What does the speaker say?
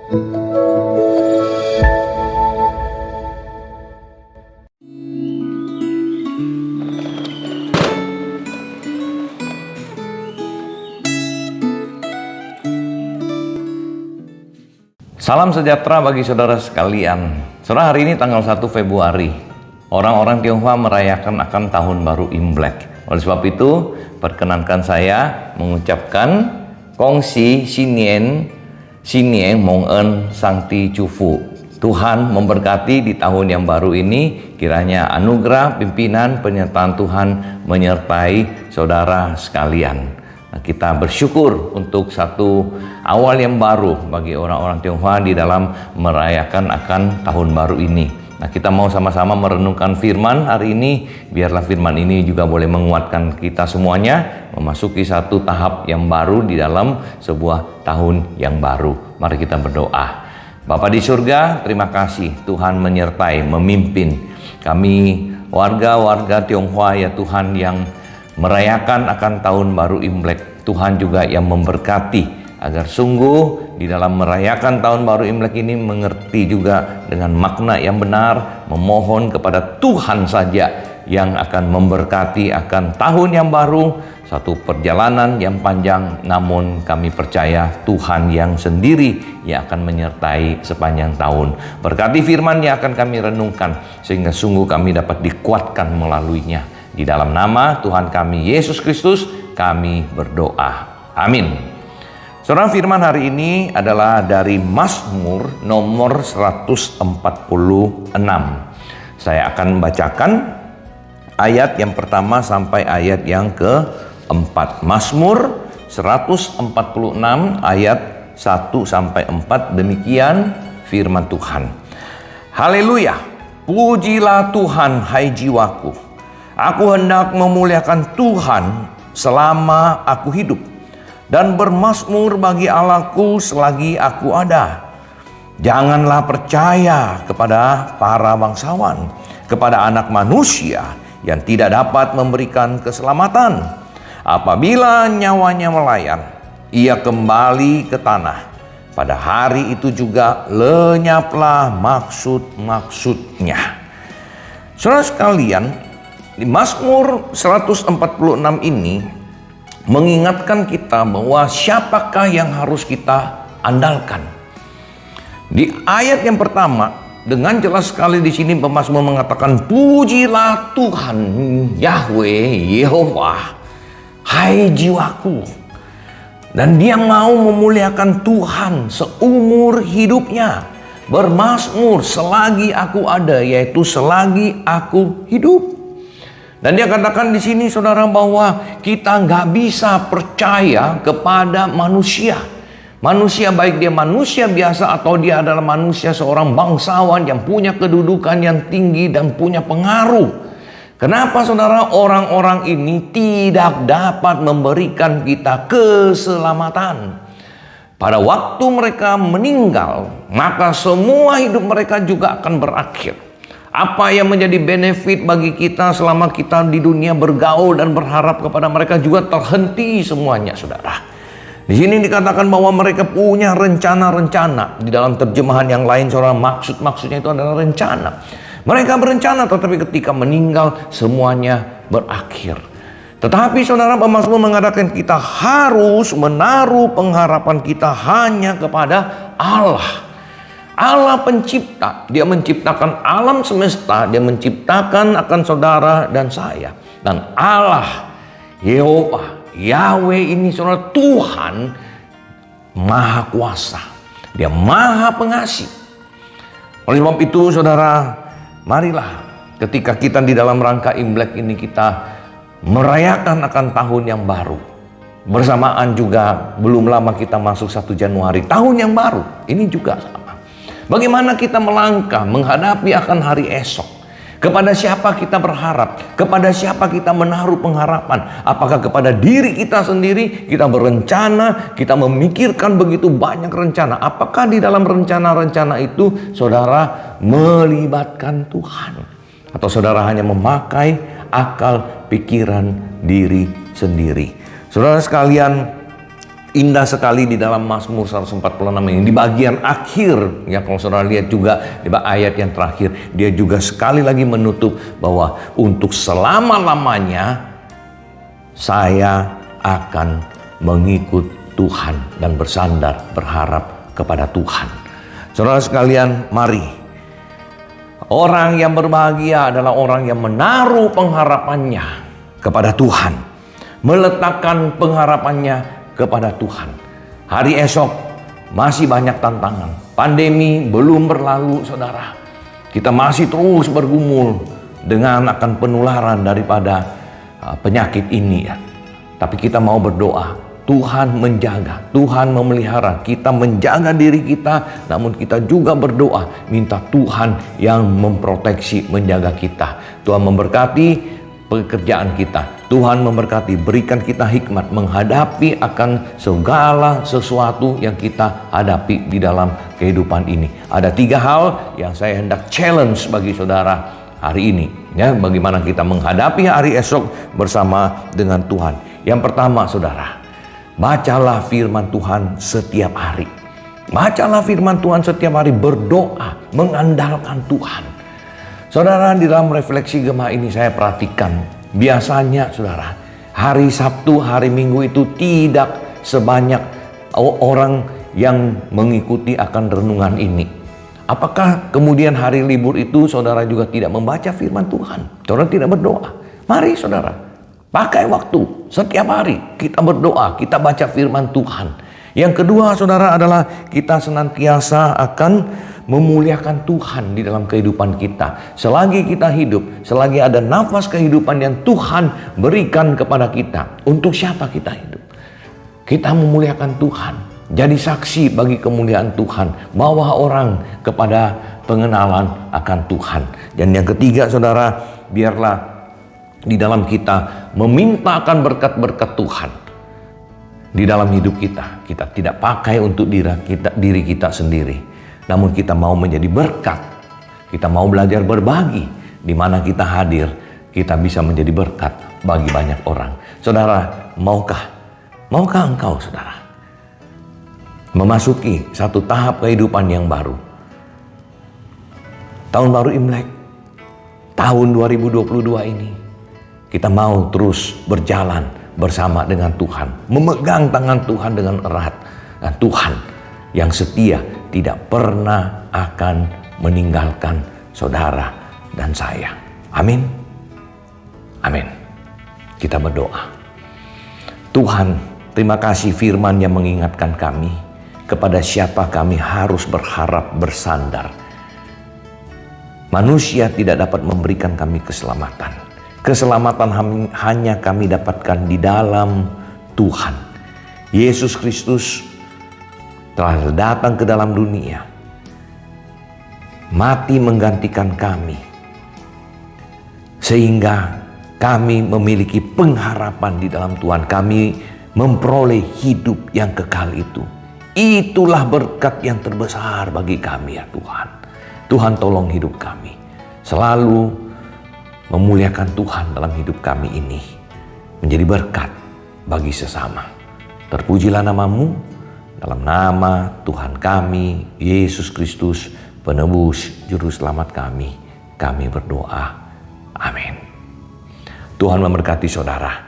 Salam sejahtera bagi saudara sekalian. Saudara, hari ini tanggal 1 Februari, orang-orang Tionghoa merayakan akan tahun baru Imlek. Oleh sebab itu, perkenankan saya mengucapkan Kongsi Xinian Xinian Mong En Sang Ti Chu Fu. Tuhan memberkati di tahun yang baru ini, kiranya anugerah, pimpinan, penyertaan Tuhan menyertai saudara sekalian. Kita bersyukur untuk satu awal yang baru bagi orang-orang Tionghoa di dalam merayakan akan tahun baru ini. Nah, kita mau sama-sama merenungkan firman hari ini. Biarlah firman ini juga boleh menguatkan kita semuanya memasuki satu tahap yang baru di dalam sebuah tahun yang baru. Mari kita berdoa. Bapa di surga, terima kasih Tuhan menyertai, memimpin kami warga-warga Tionghoa ya Tuhan yang merayakan akan tahun baru Imlek. Tuhan juga yang memberkati agar sungguh di dalam merayakan tahun baru Imlek ini mengerti juga dengan makna yang benar, memohon kepada Tuhan saja yang akan memberkati akan tahun yang baru, satu perjalanan yang panjang, namun kami percaya Tuhan yang sendiri yang akan menyertai sepanjang tahun. Berkati firman yang akan kami renungkan sehingga sungguh kami dapat dikuatkan melaluinya. Di dalam nama Tuhan kami Yesus Kristus kami berdoa. Amin. Saudara, firman hari ini adalah dari Mazmur nomor 146. Saya akan membacakan ayat yang pertama sampai ayat yang keempat. Mazmur 146 ayat 1 sampai 4. Demikian firman Tuhan. Haleluya. Pujilah Tuhan hai jiwaku. Aku hendak memuliakan Tuhan selama aku hidup, dan bermazmur bagi Allahku selagi aku ada. Janganlah percaya kepada para bangsawan, kepada anak manusia yang tidak dapat memberikan keselamatan. Apabila nyawanya melayang, ia kembali ke tanah. Pada hari itu juga lenyaplah maksud-maksudnya. Saudara sekalian, di Mazmur 146 ini mengingatkan kita bahwa siapakah yang harus kita andalkan. Di ayat yang pertama dengan jelas sekali di sini pemazmur mengatakan, pujilah Tuhan Yahweh Yehova hai jiwaku. Dan dia mau memuliakan Tuhan seumur hidupnya. Bermazmur selagi aku ada, yaitu selagi aku hidup. Dan dia katakan di sini saudara bahwa kita nggak bisa percaya kepada manusia. Manusia, baik dia manusia biasa atau dia adalah manusia seorang bangsawan yang punya kedudukan yang tinggi dan punya pengaruh. Kenapa saudara? Orang-orang ini tidak dapat memberikan kita keselamatan. Pada waktu mereka meninggal, maka semua hidup mereka juga akan berakhir. Apa yang menjadi benefit bagi kita selama kita di dunia bergaul dan berharap kepada mereka juga terhenti semuanya, saudara. Di sini dikatakan bahwa mereka punya rencana-rencana. Di dalam terjemahan yang lain, saudara, maksud-maksudnya itu adalah rencana. Mereka berencana, tetapi ketika meninggal semuanya berakhir. Tetapi saudara, pemazmur mengatakan kita harus menaruh pengharapan kita hanya kepada Allah. Allah pencipta, dia menciptakan alam semesta, dia menciptakan akan saudara dan saya. Dan Allah, Yehova, Yahweh ini saudara, Tuhan Maha Kuasa. Dia Maha Pengasih. Oleh sebab itu saudara, marilah ketika kita di dalam rangka Imlek ini kita merayakan akan tahun yang baru. Bersamaan juga belum lama kita masuk 1 Januari, tahun yang baru. Ini juga sama. Bagaimana kita melangkah menghadapi akan hari esok? Kepada siapa kita berharap? Kepada siapa kita menaruh pengharapan? Apakah kepada diri kita sendiri? Kita berencana, kita memikirkan begitu banyak rencana. Apakah di dalam rencana-rencana itu saudara melibatkan Tuhan? Atau saudara hanya memakai akal pikiran diri sendiri? Saudara sekalian, Indah sekali di dalam Mazmur 146 ini. Di bagian akhir, ya kalau saudara lihat juga di ayat yang terakhir, dia juga sekali lagi menutup bahwa untuk selama-lamanya saya akan mengikut Tuhan dan bersandar berharap kepada Tuhan. Saudara sekalian, mari. Orang yang berbahagia adalah orang yang menaruh pengharapannya kepada Tuhan, meletakkan pengharapannya kepada Tuhan. Hari esok masih banyak tantangan. Pandemi belum berlalu, saudara. Kita masih terus bergumul dengan akan penularan daripada penyakit ini, ya. Tapi kita mau berdoa, Tuhan menjaga, Tuhan memelihara, kita menjaga diri kita, namun kita juga berdoa, minta Tuhan yang memproteksi, menjaga kita. Tuhan memberkati pekerjaan kita, Tuhan memberkati, berikan kita hikmat menghadapi akan segala sesuatu yang kita hadapi di dalam kehidupan ini. Ada 3 hal yang saya hendak challenge bagi saudara hari ini, ya, bagaimana kita menghadapi hari esok bersama dengan Tuhan. Yang pertama, saudara, bacalah firman Tuhan setiap hari. Bacalah firman Tuhan setiap hari, berdoa, mengandalkan Tuhan. Saudara, di dalam refleksi Gema ini saya perhatikan, biasanya saudara, hari Sabtu, hari Minggu itu tidak sebanyak orang yang mengikuti akan renungan ini. Apakah kemudian hari libur itu saudara juga tidak membaca firman Tuhan? Saudara tidak berdoa? Mari saudara, pakai waktu setiap hari kita berdoa, kita baca firman Tuhan. Yang kedua saudara adalah kita senantiasa akan memuliakan Tuhan di dalam kehidupan kita. Selagi kita hidup, selagi ada nafas kehidupan yang Tuhan berikan kepada kita, untuk siapa kita hidup? Kita memuliakan Tuhan, jadi saksi bagi kemuliaan Tuhan, bawa orang kepada pengenalan akan Tuhan. Dan yang ketiga saudara, biarlah di dalam kita meminta akan berkat-berkat Tuhan di dalam hidup kita. Kita tidak pakai untuk diri kita sendiri, namun kita mau menjadi berkat. Kita mau belajar berbagi. Di mana kita hadir, kita bisa menjadi berkat bagi banyak orang. Saudara, maukah engkau, saudara, memasuki satu tahap kehidupan yang baru? Tahun baru Imlek, tahun 2022 ini, kita mau terus berjalan bersama dengan Tuhan, memegang tangan Tuhan dengan erat. Dan Tuhan yang setia tidak pernah akan meninggalkan saudara dan saya. Amin. Amin. Kita berdoa. Tuhan, terima kasih firman yang mengingatkan kami kepada siapa kami harus berharap bersandar. Manusia tidak dapat memberikan kami keselamatan. Keselamatan hanya kami dapatkan di dalam Tuhan. Yesus Kristus telah datang ke dalam dunia, mati menggantikan kami, sehingga kami memiliki pengharapan di dalam Tuhan. Kami memperoleh hidup yang kekal itu. Itulah berkat yang terbesar bagi kami, ya Tuhan. Tuhan, tolong hidup kami selalu memuliakan Tuhan dalam hidup kami ini, menjadi berkat bagi sesama. Terpujilah nama-Mu. Dalam nama Tuhan kami, Yesus Kristus, penebus juru selamat kami berdoa. Amin. Tuhan memberkati saudara.